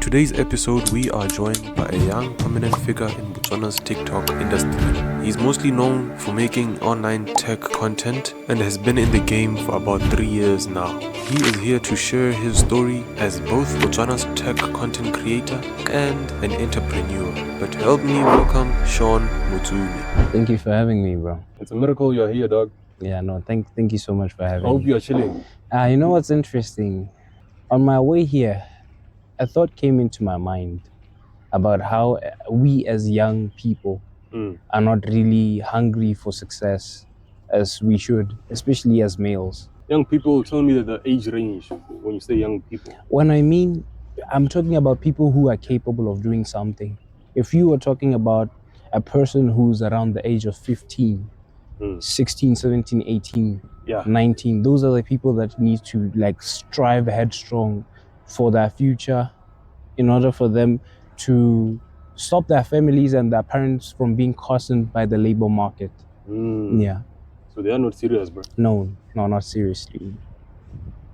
today's episode, we are joined by a young prominent figure in Botswana's TikTok industry. He's mostly known for making online tech content and has been in the game for about 3 years now. He is here to share his story as both Botswana's tech content creator and an entrepreneur. But help me welcome Shaun Motsumi. Thank you for having me, bro. It's a miracle you're here, dog. Yeah, no, thank you so much for having I hope me. you're chilling. You know what's interesting? On my way here, a thought came into my mind about how we as young people are not really hungry for success as we should, especially as males. Young people tell me that the age range when you say young people. When I mean, I'm talking about people who are capable of doing something. If you were talking about a person who's around the age of 15, 16, 17, 18, 19, those are the people that need to strive headstrong for their future in order for them to stop their families and their parents from being cozened by the labor market. Yeah. So they are not serious, bro? No, not seriously.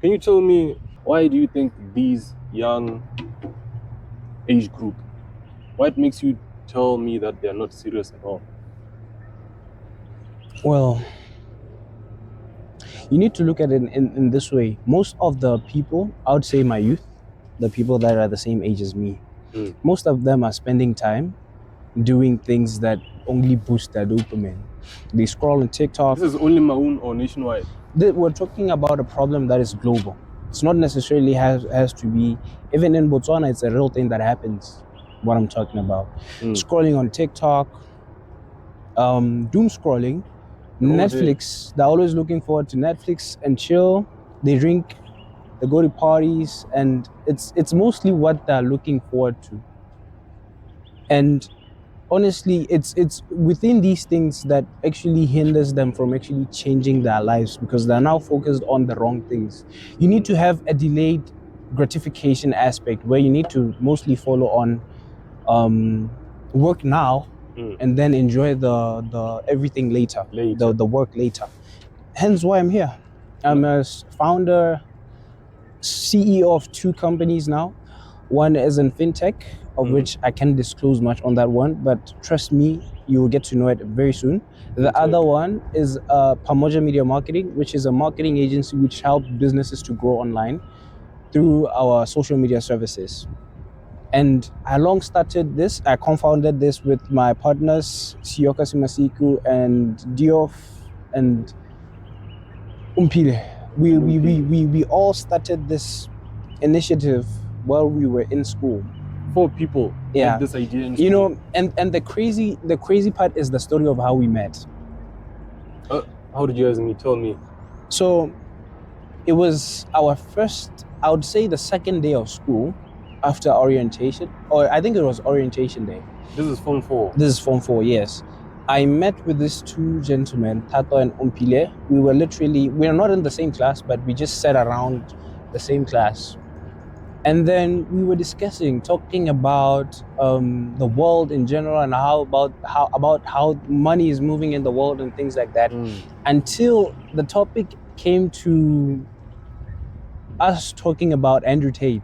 Can you tell me, why do you think these young age group, what makes you tell me that they are not serious at all? Well, you need to look at it in this way. Most of the people, I would say my youth, the people that are the same age as me, most of them are spending time doing things that only boost their dopamine. They scroll on TikTok. This is only Maun or nationwide? We're talking about a problem that is global. It's not necessarily has to be, even in Botswana, it's a real thing that happens, what I'm talking about. Scrolling on TikTok, doom scrolling, Netflix, they're always looking forward to Netflix and chill. They drink, they go to parties, and it's mostly what they're looking forward to. And honestly, it's within these things that actually hinders them from actually changing their lives, because they're now focused on the wrong things. You need to have a delayed gratification aspect where you need to mostly follow on work now and then enjoy the everything later. The work later. Hence why I'm here. I'm a founder, CEO of 2 companies now. One is in fintech, of which I can't disclose much on that one, but trust me, you will get to know it very soon. The other one is Pamoja Media Marketing, which is a marketing agency which helps businesses to grow online through our social media services. And I co-founded this with my partners, Sioka Simasiku and Diof and Umpile. We all started this initiative while we were in school. 4 people had this idea in school. You know, and the crazy part is the story of how we met. How did you guys meet? Tell me. So it was our first, I would say the second day of school after orientation, or I think it was orientation day. This is Form 4? This is Form 4, yes. I met with these 2 gentlemen, Tato and Umpile. We're not in the same class, but we just sat around the same class. And then we were talking about the world in general and how money is moving in the world and things like that. Until the topic came to us talking about Andrew Tate.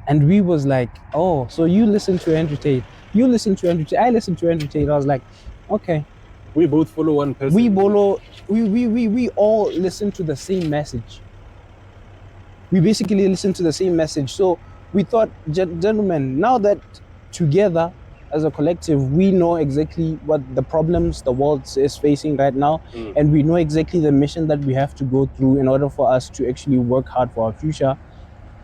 And we was like, oh, so you listen to Andrew Tate. You listen to Andrew Tate. I listen to Andrew Tate. I was like, okay. We both follow one person. We all listen to the same message. We basically listen to the same message. So we thought, gentlemen, now that together as a collective, we know exactly what the problems the world is facing right now, and we know exactly the mission that we have to go through in order for us to actually work hard for our future.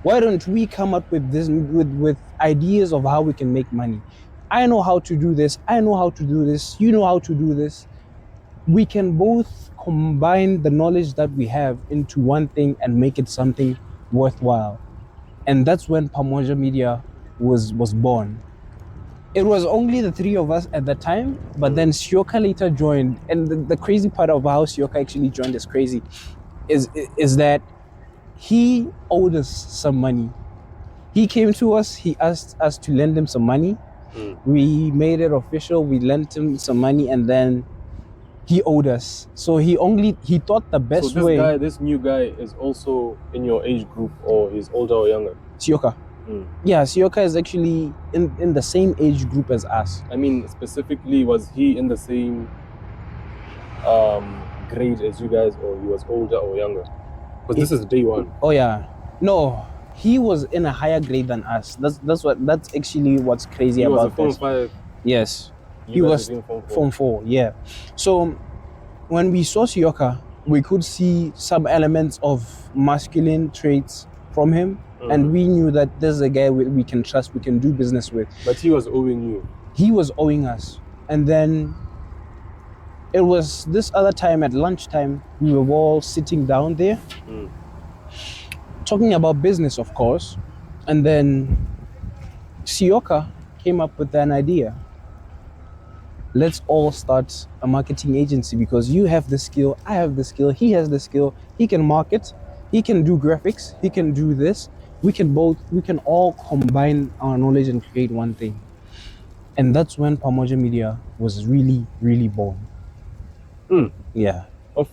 Why don't we come up with this, with ideas of how we can make money? I know how to do this. I know how to do this. You know how to do this. We can both combine the knowledge that we have into one thing and make it something worthwhile. And that's when Pamoja Media was born. It was only the 3 of us at the time, but then Sioka later joined. And the crazy part of how Sioka actually joined is crazy, is that he owed us some money. He came to us, he asked us to lend him some money. We made it official, we lent him some money, and then he owed us. So he thought the best way. So this new guy is also in your age group, or he's older or younger? Sioka. Yeah, Sioka is actually in the same age group as us. I mean, specifically, was he in the same grade as you guys, or he was older or younger? Because this is day one. Oh yeah, no, he was in a higher grade than us. That's actually what's crazy He was about a Form this. 5. Yes, You he guys was were doing Form 4. Form 4. Yeah. So when we saw Sioka, we could see some elements of masculine traits from him, and we knew that this is a guy we can trust, we can do business with. But he was owing you. He was owing us, and then it was this other time at lunchtime, we were all sitting down there talking about business, of course, and then Sioka came up with an idea. Let's all start a marketing agency because you have the skill, I have the skill, he has the skill, he can market, he can do graphics, he can do this. We can all combine our knowledge and create one thing. And that's when Pamoja Media was really, really born. Yeah. Off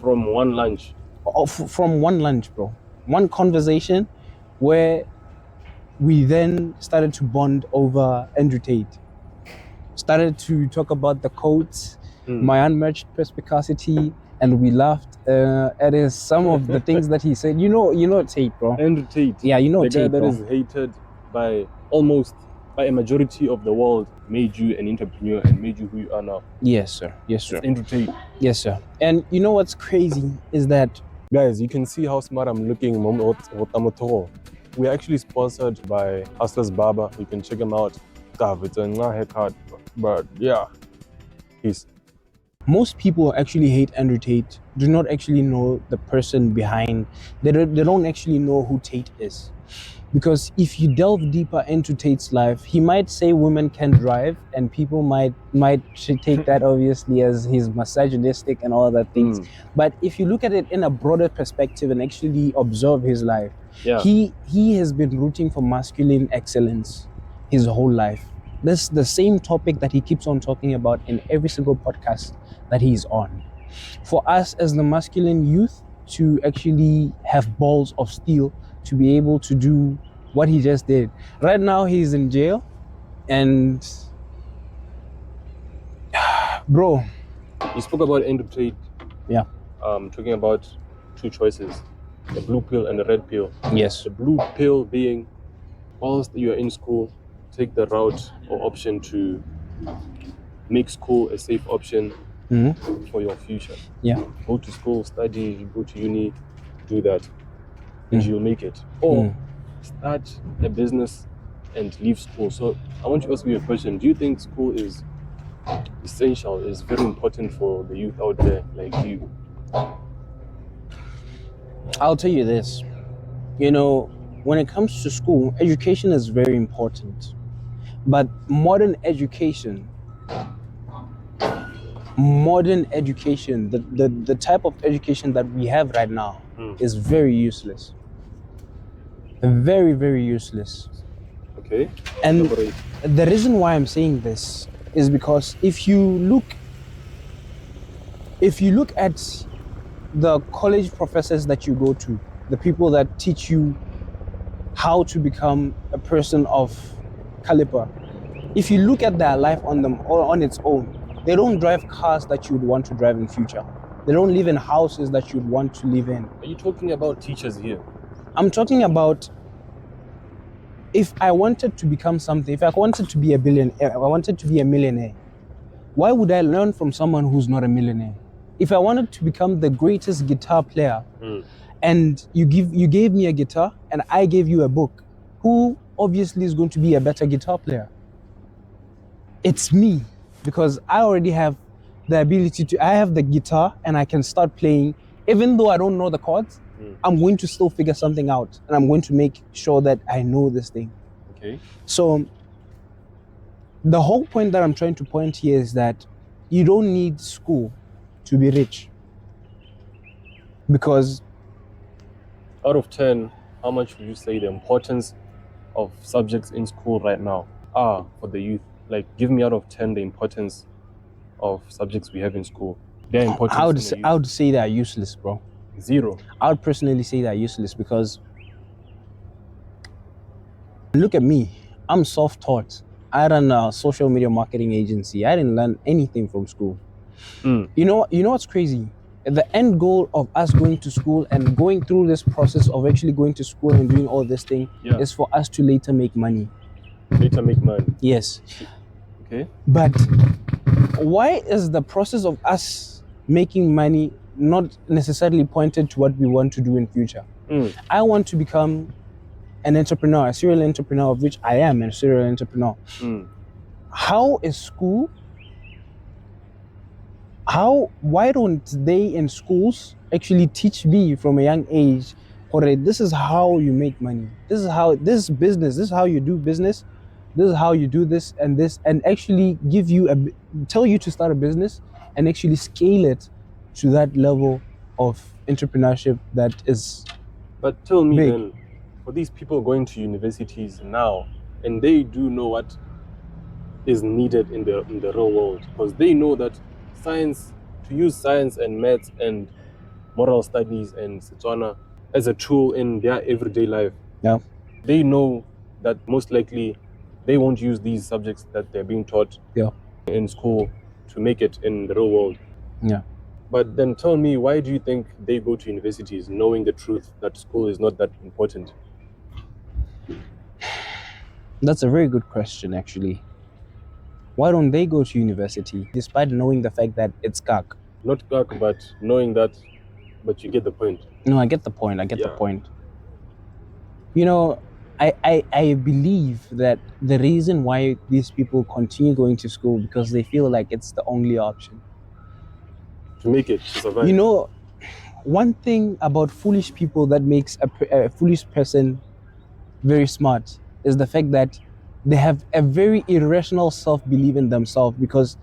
from one lunch. From one lunch, bro. One conversation where we then started to bond over Andrew Tate. Started to talk about the codes, my unmatched perspicacity, and we laughed at some of the things that he said. You know Tate, bro. Andrew Tate. Yeah, you know the Tate, guy that bro. is hated by a majority of the world, made you an entrepreneur and made you who you are now. Yes, sir. Yes, sir. It's Andrew Tate. Yes, sir. And you know what's crazy is that, guys, you can see how smart I'm looking. We're actually sponsored by Hustler's Barber. You can check him out. It's a haircut, but yeah, peace. most people actually hate Andrew Tate, do not actually know the person behind. They don't actually know who Tate is. Because if you delve deeper into Tate's life, he might say women can drive, and people might take that obviously as he's misogynistic and all that things. But if you look at it in a broader perspective and actually observe his life, he has been rooting for masculine excellence his whole life. That's the same topic that he keeps on talking about in every single podcast that he's on. For us as the masculine youth to actually have balls of steel to be able to do what he just did. Right now he's in jail, and bro. You spoke about Andrew Tate. Yeah. Talking about two choices, the blue pill and the red pill. Yes. The blue pill being, whilst you're in school, take the route or option to make school a safe option for your future. Yeah. Go to school, study, go to uni, do that, and you'll make it. Or start a business and leave school. So I want to ask you a question. Do you think school is essential, is very important for the youth out there like you? I'll tell you this. When it comes to school, education is very important. But modern education, the type of education that we have right now is very useless. Very, very useless. Okay. And the reason why I'm saying this is because if you look at the college professors that you go to, the people that teach you how to become a person of caliber, if you look at their life on its own, they don't drive cars that you would want to drive in future. They don't live in houses that you'd want to live in. Are you talking about teachers here? I'm talking about, if I wanted to become something, if I wanted to be a billionaire, I wanted to be a millionaire, why would I learn from someone who's not a millionaire? If I wanted to become the greatest guitar player, and you gave me a guitar and I gave you a book, who obviously is going to be a better guitar player? It's me, because I already have the ability I have the guitar and I can start playing. Even though I don't know the chords, I'm going to still figure something out, and I'm going to make sure that I know this thing. Okay. So the whole point that I'm trying to point here is that you don't need school to be rich. Because out of 10, how much would you say the importance of subjects in school right now are for the youth? Like, give me out of 10 the importance of subjects we have in school. Their importance. I would say they're useless, bro. 0. I would personally say they're useless because Look at me. I'm self-taught. I run a social media marketing agency. I didn't learn anything from school. You know what's crazy? The end goal of us going to school and going through this process of actually going to school and doing all this thing is for us to later make money. Later make money. Yes. Okay. But why is the process of us making money not necessarily pointed to what we want to do in future? I want to become an entrepreneur, a serial entrepreneur, of which I am a serial entrepreneur. How is school? Why don't they in schools actually teach me from a young age, alright, this is how you make money. This is business. This is how you do business. This is how you do this, and actually tell you to start a business and actually scale it to that level of entrepreneurship that is. But tell me big. then, for these people going to universities now, and they do know what is needed in the real world, because they know that to use science and maths and moral studies and Setswana as a tool in their everyday life. Yeah. They know that most likely they won't use these subjects that they're being taught in school to make it in the real world. Yeah. But then tell me, why do you think they go to universities knowing the truth that school is not that important? That's a very good question, actually. Why don't they go to university despite knowing the fact that it's CAC? Not CAC, but knowing that, but you get the point. No, I get the point. The point. You know, I believe that the reason why these people continue going to school because they feel like it's the only option. To make it, to survive. You know, one thing about foolish people that makes a foolish person very smart is the fact that they have a very irrational self-belief in themselves, because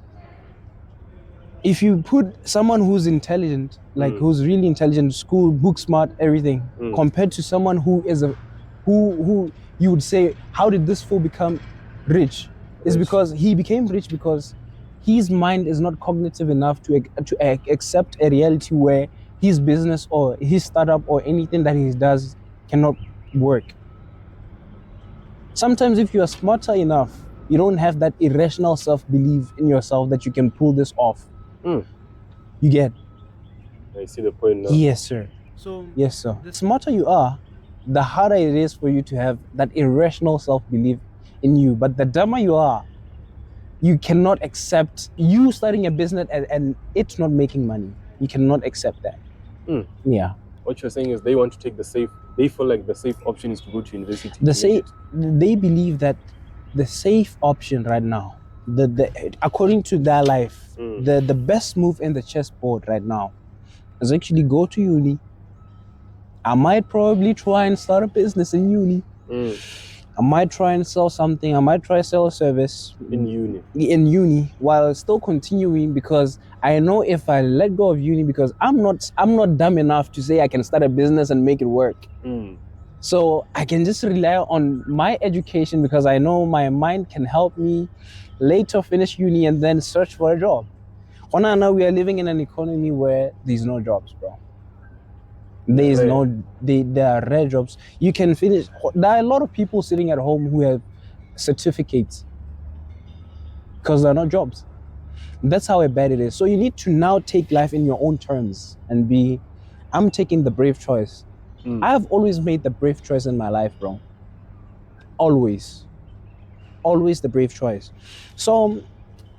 if you put someone who's intelligent, like who's really intelligent, school, book smart, everything, compared to someone who is who you would say, how did this fool become rich? Is because he became rich because his mind is not cognitive enough to accept a reality where his business or his startup or anything that he does cannot work. Sometimes if you are smarter enough, you don't have that irrational self-belief in yourself that you can pull this off. You get? I see the point now. Yes, sir. Yes, sir. The smarter you are, the harder it is for you to have that irrational self-belief in you. But the dumber you are, you cannot accept you starting a business and it's not making money. You cannot accept that. Yeah. What you're saying is they want to take they feel like the safe option is to go to university. They believe that the safe option right now, according to their life, the best move in the chessboard right now is actually go to uni. I might probably try and start a business in uni. I might try and sell something. I might try sell a service in uni while still continuing, because I know if I let go of uni, because I'm not dumb enough to say I can start a business and make it work. So I can just rely on my education, because I know my mind can help me later finish uni and then search for a job. Now we are living in an economy where there's no jobs, bro. There are rare jobs. You can finish. There are a lot of people sitting at home who have certificates because there are no jobs. That's how bad it is. So you need to now take life in your own terms and I'm taking the brave choice. I have always made the brave choice in my life, bro. Always the brave choice. So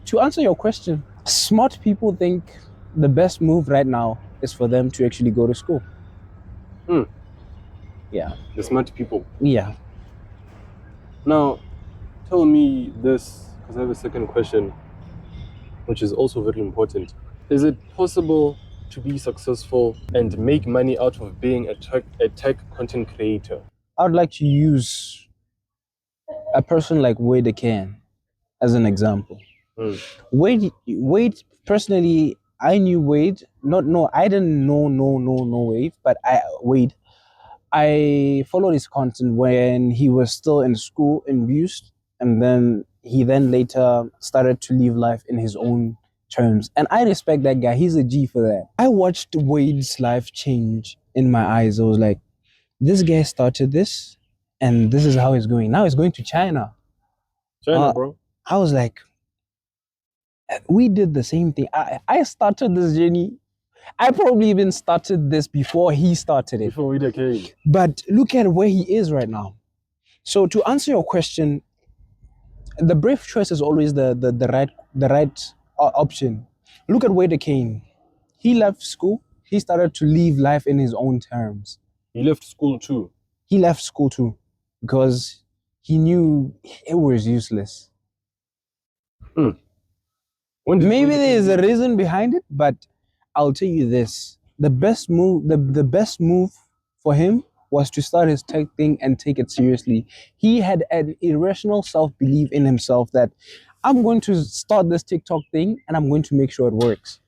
to answer your question, smart people think the best move right now is for them to actually go to school. Yeah. The smart people. Yeah. Now, tell me this, because I have a second question, which is also very important. Is it possible to be successful and make money out of being a tech content creator? I would like to use a person like Wade Can as an example. Wade, personally, I knew Wade. I didn't know Wade, but Wade. I followed his content when he was still in school in Bust, and then he later started to live life in his own terms. And I respect that guy. He's a G for that. I watched Wade's life change in my eyes. I was like, this guy started this, And this is how it's going. Now it's going to China. China, bro. I was like, we did the same thing. I started this journey. I probably even started this before he started it. Before we came. But look at where he is right now. So to answer your question, the brave choice is always the right option. Look at where they came. He left school. He started to live life in his own terms. He left school too. He left school too because he knew it was useless. Maybe there's a reason behind it, but I'll tell you this: the best move for him was to start his tech thing and take it seriously. He had an irrational self-belief in himself that I'm going to start this TikTok thing and I'm going to make sure it works.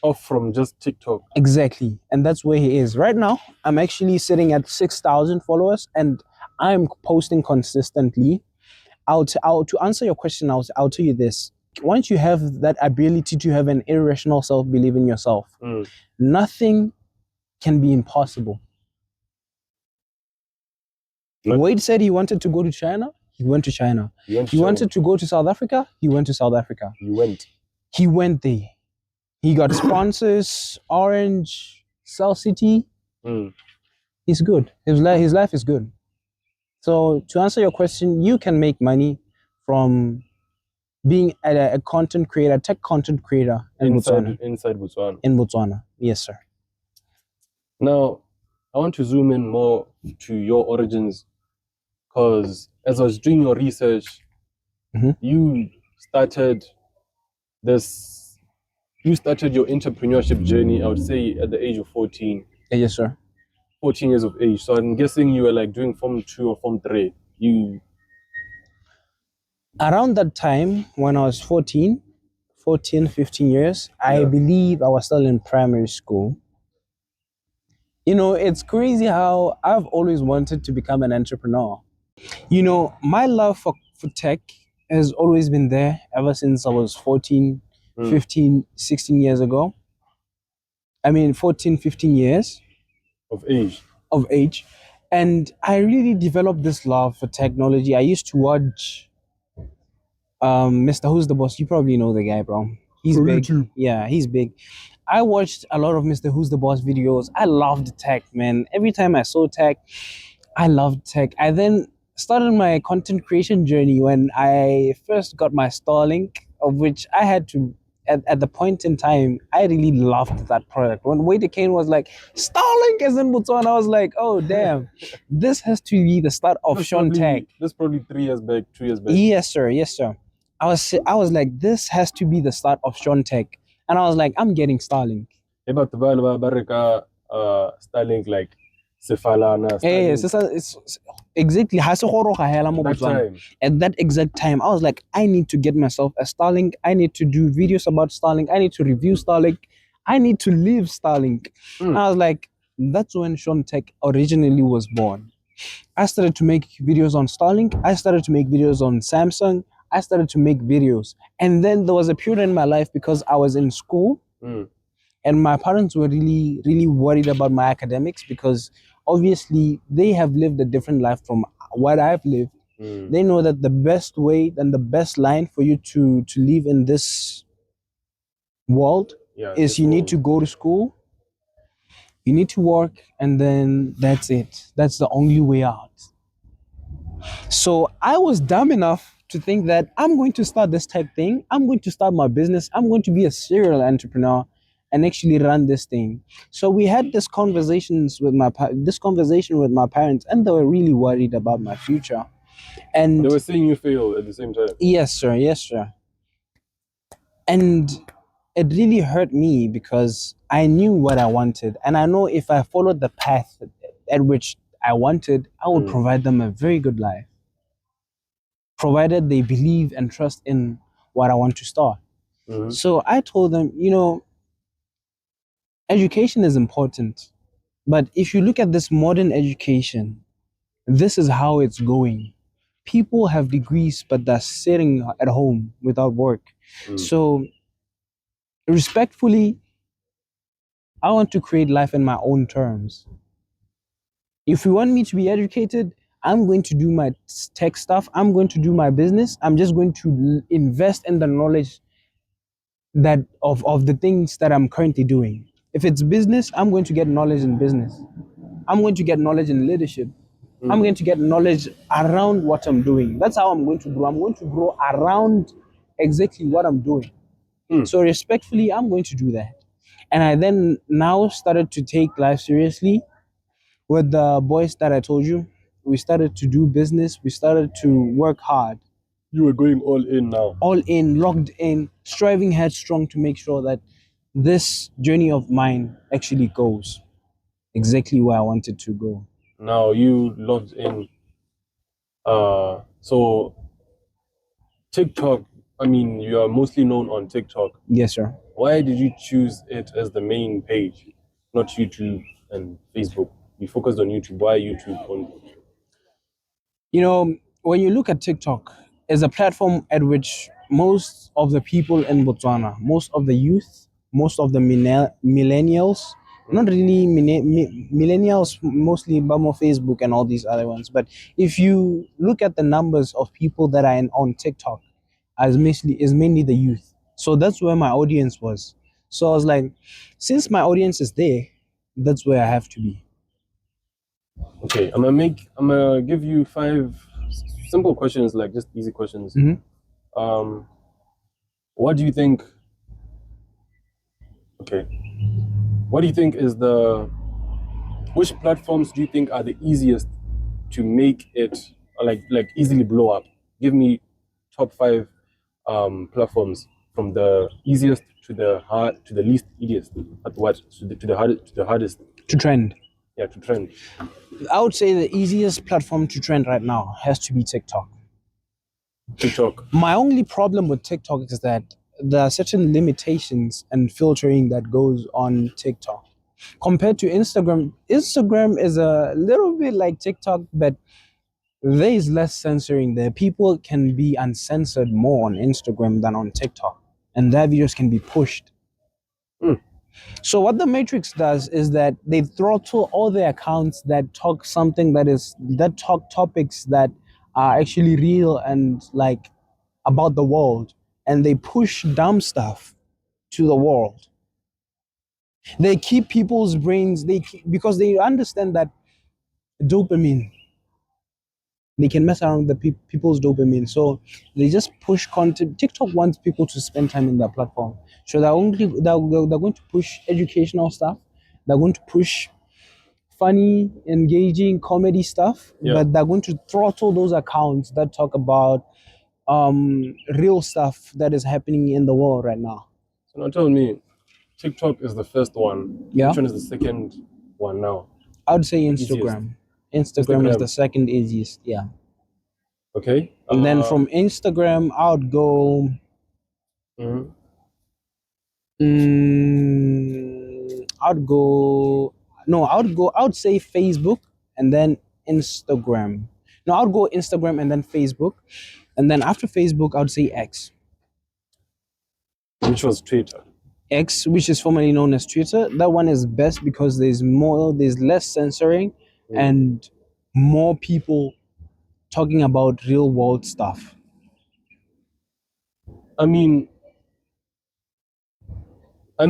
Off from just TikTok. Exactly. And that's where he is. Right now, I'm actually sitting at 6,000 followers and I'm posting consistently. To answer your question, I'll tell you this. Once you have that ability to have an irrational self-belief in yourself, nothing can be impossible. Wade said he wanted to go to China. He went to China. He wanted to go to South Africa. He went to South Africa. He went there. He got sponsors, Orange, Cell City. He's good. His life is good. So to answer your question, you can make money from being a content creator, tech content creator inside Botswana. In Botswana, yes, sir. Now, I want to zoom in more to your origins because as I was doing your research, you started your entrepreneurship journey, I would say, at the age of 14. Yes, sir. 14 years of age. So I'm guessing you were like doing Form 2 or Form 3. Around that time, when I was 15 years, I believe I was still in primary school. You know, it's crazy how I've always wanted to become an entrepreneur. You know, my love for tech has always been there ever since I was 14, 15, 16 years ago. 14, 15 years. Of age. And I really developed this love for technology. I used to watch Mr. Who's the Boss. You probably know the guy, bro. He's big. YouTube. Yeah, he's big. I watched a lot of Mr. Who's the Boss videos. I loved tech, man. Every time I saw tech, I loved tech. I then started my content creation journey when I first got my Starlink, of which I had to, at the point in time, I really loved that product. When Wade Kane was like, Starlink is in Botswana, I was like, oh, damn. This has to be the start of Shaun Tech. This probably 2 years back. Yes, sir. I was like, this has to be the start of Shaun Tech. And I was like, I'm getting Starlink. About the Starlink, like Sefalana. It's exactly. At that exact time, I was like, I need to get myself a Starlink. I need to do videos about Starlink. I need to review Starlink. I need to live Starlink. And I was like, that's when Shaun Tech originally was born. I started to make videos on Starlink. I started to make videos on Samsung. I started to make videos. And then there was a period in my life because I was in school and my parents were really, really worried about my academics because obviously they have lived a different life from what I've lived. They know that the best way and the best line for you to live in this world is you need to go to school, you need to work, and then that's it. That's the only way out. So I was dumb enough to think that I'm going to start this tech thing. I'm going to start my business. I'm going to be a serial entrepreneur and actually run this thing. So we had this conversation with my parents, and they were really worried about my future. And they were seeing you fail at the same time. Yes, sir. And it really hurt me because I knew what I wanted, and I know if I followed the path at which I wanted, I would provide them a very good life, provided they believe and trust in what I want to start. So I told them, education is important, but if you look at this modern education, this is how it's going. People have degrees, but they're sitting at home without work. So respectfully, I want to create life in my own terms. If you want me to be educated, I'm going to do my tech stuff. I'm going to do my business. I'm just going to invest in the knowledge that of the things that I'm currently doing. If it's business, I'm going to get knowledge in business. I'm going to get knowledge in leadership. I'm going to get knowledge around what I'm doing. That's how I'm going to grow. I'm going to grow around exactly what I'm doing. So respectfully, I'm going to do that. And I then now started to take life seriously with the boys that I told you. We started to do business. We started to work hard. You were going all in now. All in, locked in, striving headstrong to make sure that this journey of mine actually goes exactly where I want it to go. Now you logged in. So TikTok, I mean, you are mostly known on TikTok. Yes, sir. Why did you choose it as the main page, not YouTube and Facebook? You focused on YouTube. Why YouTube only? You know, when you look at TikTok, it's a platform at which most of the people in Botswana, most of the youth, most of the millennials, not really millennials, mostly but more Facebook and all these other ones. But if you look at the numbers of people that are on TikTok, is mainly the youth. So that's where my audience was. So I was like, since my audience is there, that's where I have to be. Okay, I'm gonna give you 5 simple questions, like just easy questions. What do you think? Okay, what do you think is which platforms do you think are the easiest to make it like easily blow up? Give me top 5 platforms from the easiest to the least easiest. At what to the hardest To trend. Yeah, to trend. I would say the easiest platform to trend right now has to be TikTok. TikTok. My only problem with TikTok is that there are certain limitations and filtering that goes on TikTok. Compared to Instagram, Instagram is a little bit like TikTok, but there is less censoring there. People can be uncensored more on Instagram than on TikTok, and their videos can be pushed. So what the Matrix does is that they throttle all the accounts that talk topics that are actually real and like about the world, and they push dumb stuff to the world. They keep people's brains because they understand that dopamine. They can mess around with the people's dopamine, so they just push content. TikTok wants people to spend time in their platform, so they're going to push educational stuff. They're going to push funny, engaging comedy stuff, but they're going to throttle those accounts that talk about real stuff that is happening in the world right now. So now tell me, TikTok is the first one. Yeah. Which one is the second one now? I would say Instagram. Instagram is the second easiest, yeah. Okay. And then from Instagram, I would go. I would say Facebook and then Instagram. No, I would go Instagram and then Facebook. And then after Facebook, I would say X. Which was Twitter. X, which is formerly known as Twitter. That one is best because there's less censoring and more people talking about real world stuff. I mean, it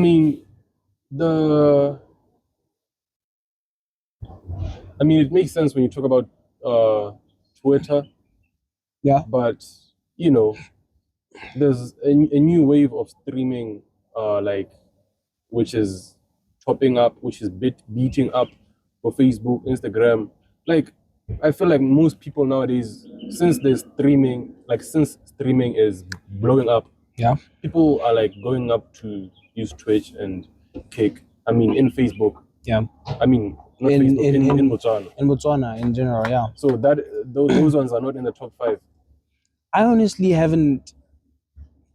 makes sense when you talk about Twitter. Yeah. But you know, there's a new wave of streaming, which is topping up, which is beating up for Facebook, Instagram. Like, I feel like most people nowadays, since streaming is blowing up, people are like going up to use Twitch and Kick. In Facebook. Yeah. Not Facebook, in Botswana. In Botswana, in general, yeah. So those ones are not in the top 5. I honestly haven't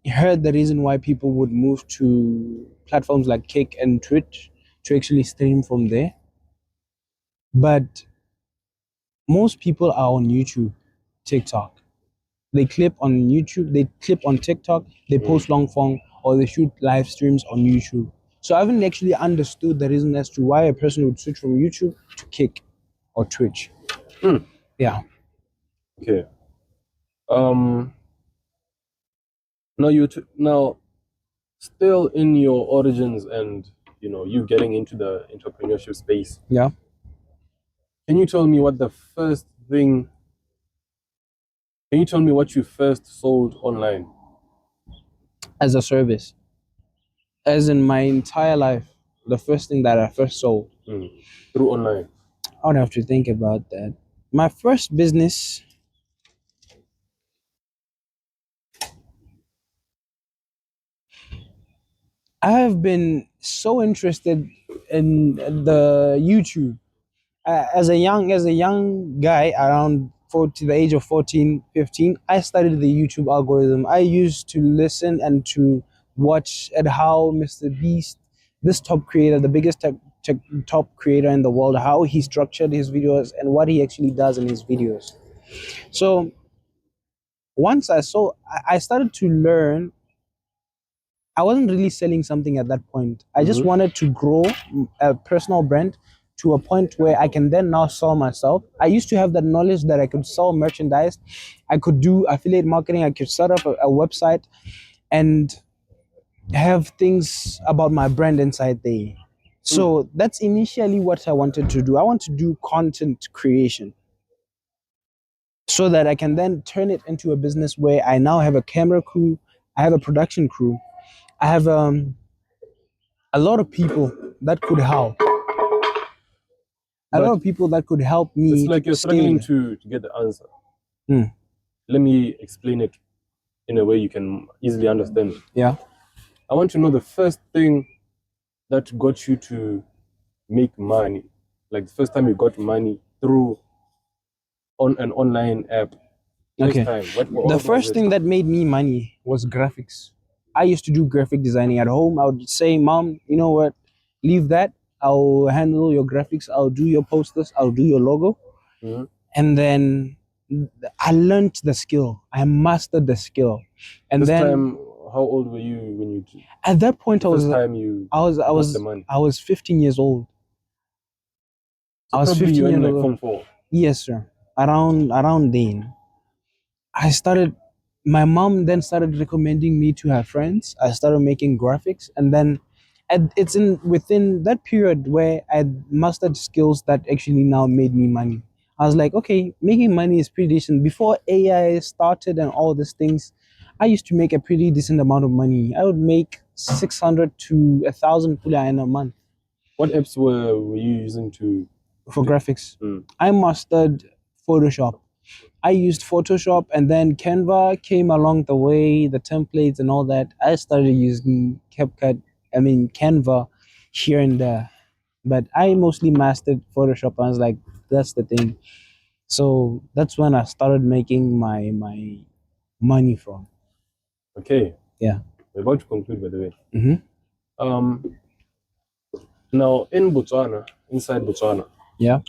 heard the reason why people would move to platforms like Kick and Twitch to actually stream from there. But most people are on YouTube, TikTok. They clip on YouTube, they clip on TikTok, they post long form, or they shoot live streams on YouTube. So I haven't actually understood the reason as to why a person would switch from YouTube to Kick or Twitch. Yeah. Okay. Now still in your origins and you getting into the entrepreneurship space. Yeah. Can you tell me what you first sold online? As a service. As in my entire life, the first thing that I first sold. Through online. I would have to think about that. My first business. I have been so interested in the YouTube. As a young guy around to the age of 14, 15, I studied the YouTube algorithm. I used to listen and to watch at how Mr. Beast, this top creator, the biggest top creator in the world, how he structured his videos and what he actually does in his videos. So once I started to learn. I wasn't really selling something at that point. I just wanted to grow a personal brand to a point where I can then now sell myself. I used to have that knowledge that I could sell merchandise. I could do affiliate marketing. I could set up a website and have things about my brand inside there. So that's initially what I wanted to do. I want to do content creation so that I can then turn it into a business where I now have a camera crew, I have a production crew, I have a lot of people that could help. A lot of people that could help me. It's like you're struggling to get the answer. Let me explain it in a way you can easily understand. Yeah. I want to know the first thing that got you to make money. Like the first time you got money through on an online app. Okay. The first thing that made me money was graphics. I used to do graphic designing at home. I would say, Mom, you know what? Leave that. I'll handle your graphics. I'll do your posters. I'll do your logo. And then I learned the skill. I mastered the skill. And this then time, how old were you when you? At that point, I was 15 years old. So I was 15 years old. Like Form 4. Yes, sir. Around then, my mom then started recommending me to her friends. I started making graphics, and then it's within that period where I mastered skills that actually now made me money. I was like, okay, making money is pretty decent. Before AI started and all these things, I used to make a pretty decent amount of money. I would make 600 to 1,000 pula in a month. What apps were you using for graphics? I mastered Photoshop. I used Photoshop, and then Canva came along the way, the templates and all that. I started using Canva here and there. But I mostly mastered Photoshop. I was like, that's the thing. So that's when I started making my money from. Okay. Yeah. We're about to conclude, by the way. Now, inside Botswana. Yeah.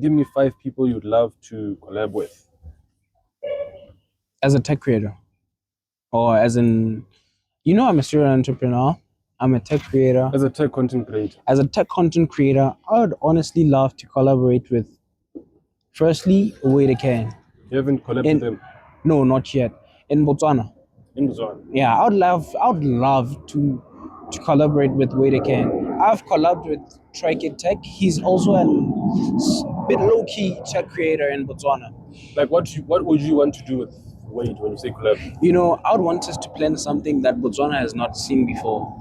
Give me 5 people you'd love to collab with. As a tech creator. Or as in, I'm a serial entrepreneur. I'm a tech creator. As a tech content creator. As a tech content creator, I would honestly love to collaborate with, firstly, Can. You haven't collaborated with them? No, not yet. In Botswana. Yeah, I would love to collaborate with Can. I've collaborated with Trikid Tech. He's also a bit low-key tech creator in Botswana. Like what would you want to do with Wade when you say collab? I would want us to plan something that Botswana has not seen before.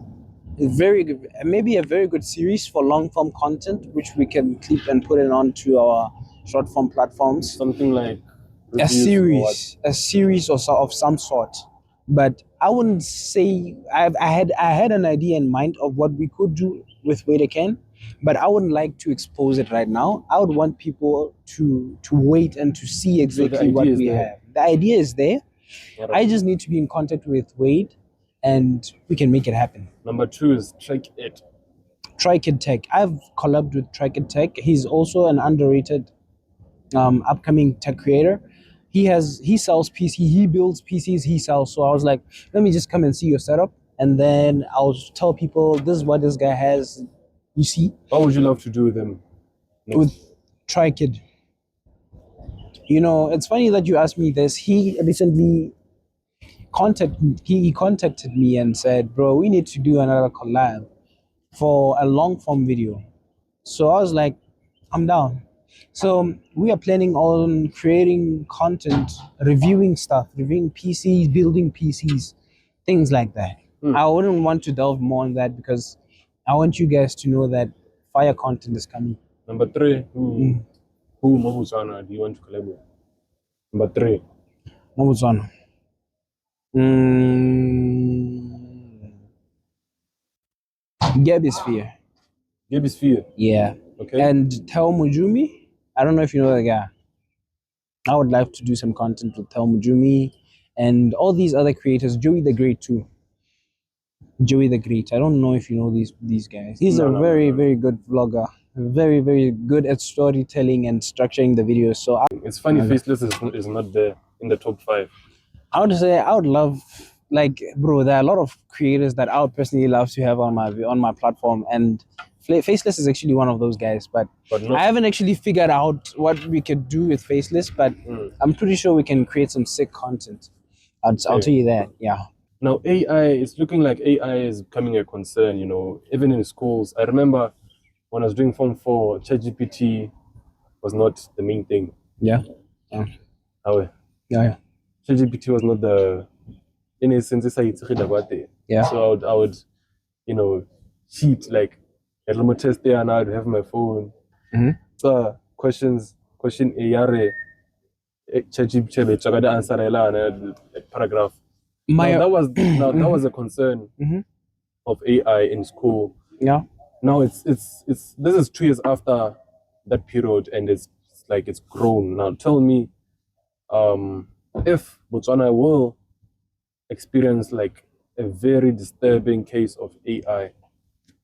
Maybe a very good series for long-form content, which we can clip and put it onto our short-form platforms. Something like a series of some sort. But I wouldn't say I had an idea in mind of what we could do with Can, but I wouldn't like to expose it right now. I would want people to wait and to see exactly what we have. The idea is there. I just need to be in contact with Wade, and we can make it happen. Number 2 is Trikid Tech. I've collabed with Trikid Tech. He's also an underrated upcoming tech creator. He sells PC. He builds PCs. He sells. So I was like, let me just come and see your setup, and then I'll tell people this is what this guy has. You see. What would you love to do with him? With Trikid. You know, it's funny that you asked me this. He recently contacted me and said, "Bro, we need to do another collab for a long form video." So I was like, "I'm down." So we are planning on creating content, reviewing stuff, reviewing PCs, building PCs, things like that. I wouldn't want to delve more on that because I want you guys to know that fire content is coming. Number 3, who Botswana do you want to collab with? Number 3. Botswana. Gabisphere. Gabisphere. Yeah. Okay. And Tell Mujumi. I don't know if you know that guy. I would like to do some content with Tell Mujumi and all these other creators. Joey the Great too. Joey the Great. I don't know if you know these guys. He's a very good vlogger. Very, very good at storytelling and structuring the videos. So it's funny Faceless is not there in the top 5. I would say I would love, like, bro, there are a lot of creators that I would personally love to have on my platform, and Faceless is actually one of those guys. But I haven't actually figured out what we could do with Faceless, but I'm pretty sure we can create some sick content. I'll tell you that. Yeah. Now AI, it's looking like AI is becoming a concern, you know, even in schools. I remember when I was doing Form 4, ChatGPT was not the main thing. Yeah. Yeah. ChatGPT was not the, in a sense, yeah. So I would, you know, cheat, like, a little test there, and I'd have my phone. So question A, ChatGPT, answer a paragraph. That was a concern of AI in school. Yeah. Now this is 2 years after that period, and it's grown. Now tell me, if Botswana will experience like a very disturbing case of AI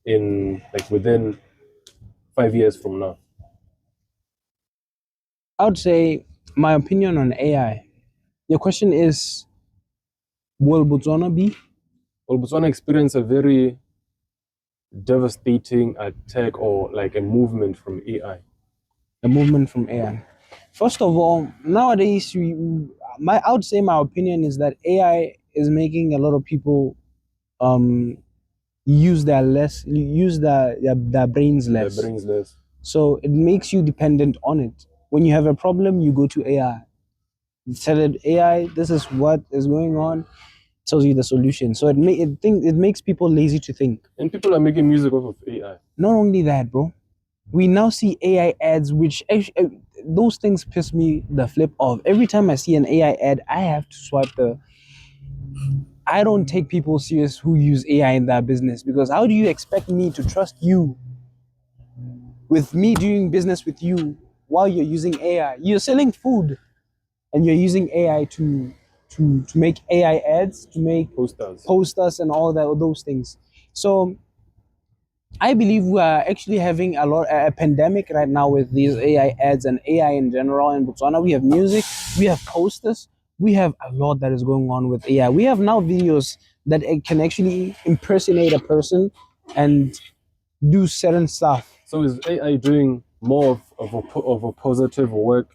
in like within 5 years from now. I would say my opinion on AI. Your question is, will Botswana experience a very devastating attack or like a movement from AI? A movement from AI. First of all, nowadays I would say my opinion is that AI is making a lot of people use their brains less. So it makes you dependent on it. When you have a problem, you go to AI. You tell it, AI, this is what is going on. It tells you the solution. So it makes people lazy to think. And people are making music off of AI. Not only that, bro. We now see AI ads, which those things piss me the flip off. Every time I see an AI ad, I have to swipe I don't take people serious who use AI in their business, because how do you expect me to trust you with me doing business with you while you're using AI? You're selling food and you're using AI to make AI ads, to make posters and all those things. So I believe we are actually having a pandemic right now with these AI ads and AI in general in Botswana. We have music, we have posters, we have a lot that is going on with AI. We have now videos that can actually impersonate a person and do certain stuff. So is AI doing more of a positive work,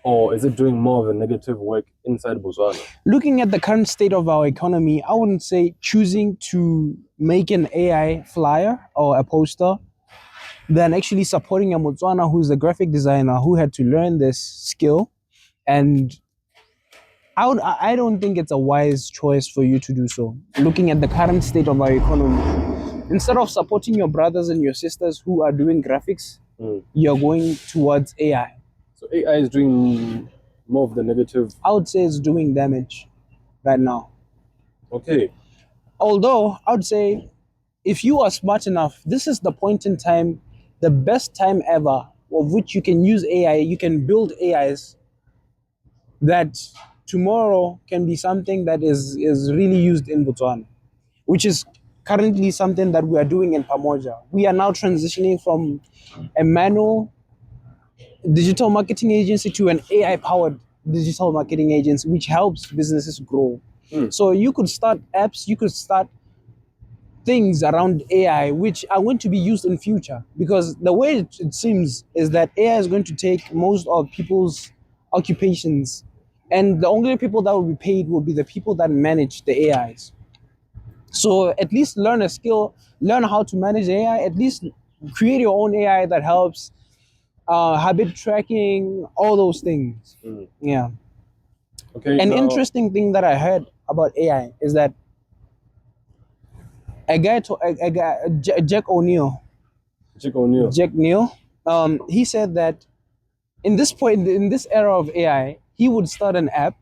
or is it doing more of a negative work inside Botswana? Looking at the current state of our economy, I wouldn't say choosing to make an AI flyer or a poster than actually supporting a Botswana who's a graphic designer who had to learn this skill. And I don't think it's a wise choice for you to do so. Looking at the current state of our economy, instead of supporting your brothers and your sisters who are doing graphics, you're going towards AI. So AI is doing more of the negative. I would say it's doing damage right now. Okay. Although I would say, if you are smart enough, this is the point in time, the best time ever, of which you can use AI. You can build AIs that tomorrow can be something that is really used in Botswana, which is currently something that we are doing in Pamoja. We are now transitioning from a manual digital marketing agency to an AI-powered digital marketing agency, which helps businesses grow. So you could start apps, you could start things around AI which are going to be used in future, because the way it seems is that AI is going to take most of people's occupations, and the only people that will be paid will be the people that manage the AIs. So at least learn a skill, learn how to manage AI. At least create your own AI that helps habit tracking, all those things. Yeah. Okay. An now, interesting thing that I heard about AI is that Jack O'Neill, Chick O'Neill. Jack Neal, he said that in this era of AI, he would start an app.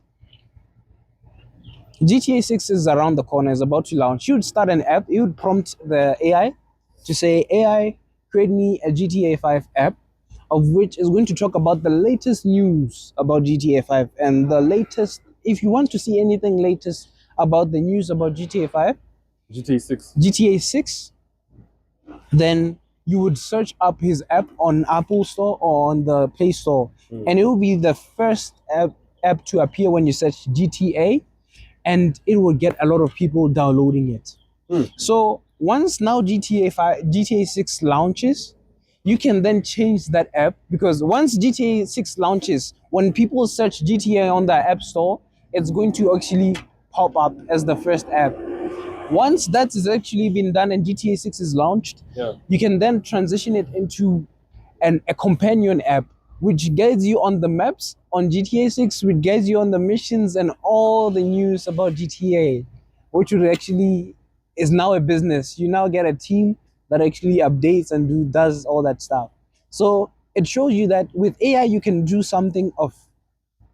GTA 6 is around the corner, is about to launch. He would start an app. He would prompt the AI to say, AI, create me a GTA 5 app, of which is going to talk about the latest news about GTA 5 and the latest. If you want to see anything latest about the news about GTA 5, GTA 6, then you would search up his app on Apple Store or on the Play Store, and it will be the first app to appear when you search GTA, and it will get a lot of people downloading it. So once now GTA 6 launches, you can then change that app, because once GTA 6 launches, when people search GTA on the App Store, it's going to actually pop up as the first app. Once that has actually been done and GTA 6 is launched, you can then transition it into a companion app, which guides you on the maps on GTA 6, which guides you on the missions and all the news about GTA, which would actually is now a business. You now get a team that actually updates and does all that stuff. So it shows you that with AI you can do something of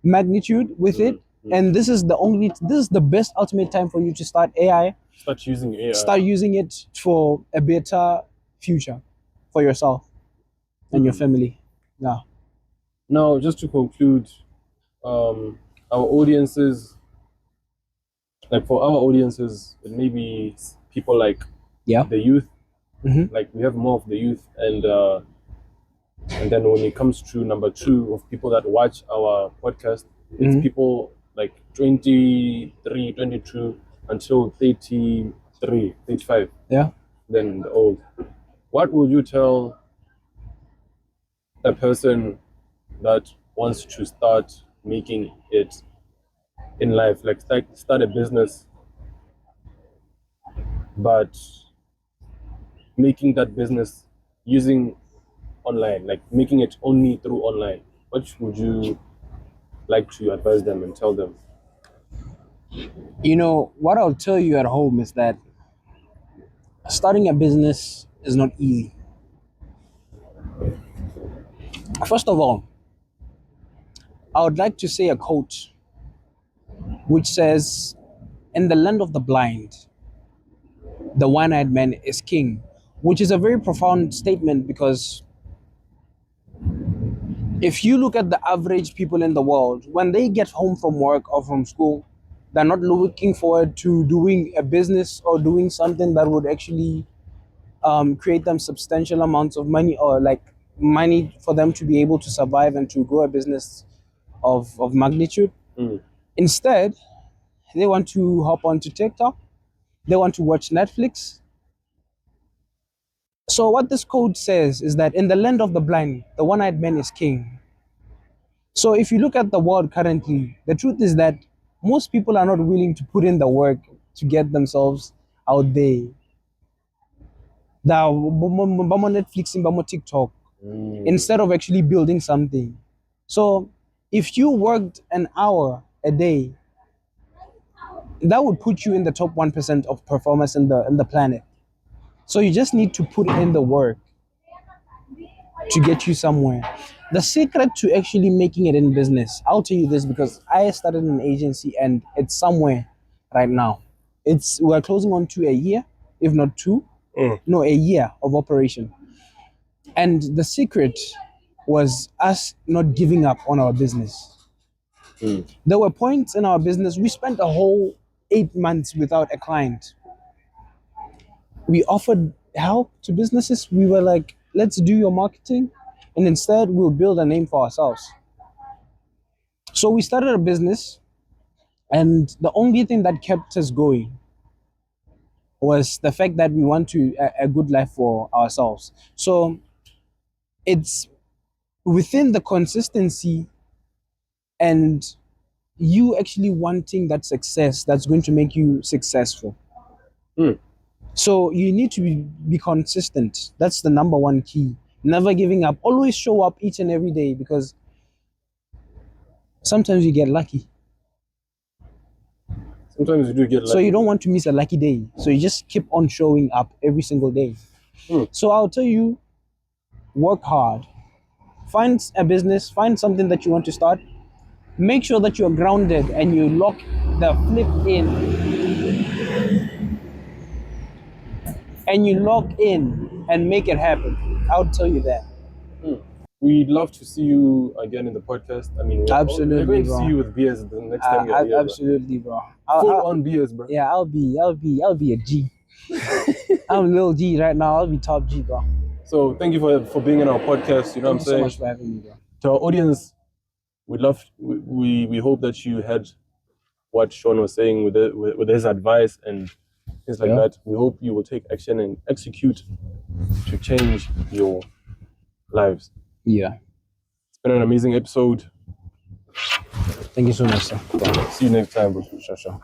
magnitude with it, and this is the best ultimate time for you to start AI. Start using AI. Start using it for a better future for yourself and your family. Yeah. Now, just to conclude, our audiences, like for our audiences, maybe people like the youth, like we have more of the youth, and then when it comes to number two of people that watch our podcast, it's people like 23, 22 until 33, 35. Yeah. Then the old. What would you tell a person that wants to start making it in life, like start a business, but making that business using online, like making it only through online? What would you like to advise them and tell them? You know, what I'll tell you at home is that starting a business is not easy. First of all, I would like to say a quote which says, in the land of the blind, the one-eyed man is king, which is a very profound statement, because if you look at the average people in the world, when they get home from work or from school, they're not looking forward to doing a business or doing something that would actually create them substantial amounts of money, or like money for them to be able to survive and to grow a business of magnitude. Instead, they want to hop onto TikTok, they want to watch Netflix. So what this code says is that in the land of the blind, the one-eyed man is king. So if you look at the world currently, the truth is that most people are not willing to put in the work to get themselves out there. Netflix, TikTok, instead of actually building something. So if you worked an hour a day, that would put you in the top 1% of performance in the planet. So you just need to put in the work to get you somewhere. The secret to actually making it in business, I'll tell you this because I started an agency and it's somewhere right now. We're closing on to a year, if not two. No, a year of operation. And the secret was us not giving up on our business. There were points in our business, we spent a whole 8 months without a client. We offered help to businesses. We were like, let's do your marketing, and instead we'll build a name for ourselves. So we started a business, and the only thing that kept us going was the fact that we want a good life for ourselves. So it's within the consistency and you actually wanting that success that's going to make you successful. So you need to be consistent. That's the number one key. Never giving up. Always show up each and every day, because sometimes you get lucky. Sometimes you do get lucky. So you don't want to miss a lucky day. So you just keep on showing up every single day. So I'll tell you, work hard. Find a business, find something that you want to start. Make sure that you're grounded and you lock the flip in. And you lock in and make it happen. I'll tell you that. We'd love to see you again in the podcast. I mean, Absolutely, we're going to bro. see you with beers the next time you're here. Absolutely, bro. Full on beers, bro. Yeah, I'll be a G. I'm little G right now. I'll be top G, bro. So thank you for being in our podcast. You know what I'm saying? Thank you so much for having me, bro. To our audience, we hope that you had what Shaun was saying with his advice and things like that. We hope you will take action and execute to change your lives. Yeah. It's been an amazing episode. Thank you so much, sir. See you next time, bro. Sure.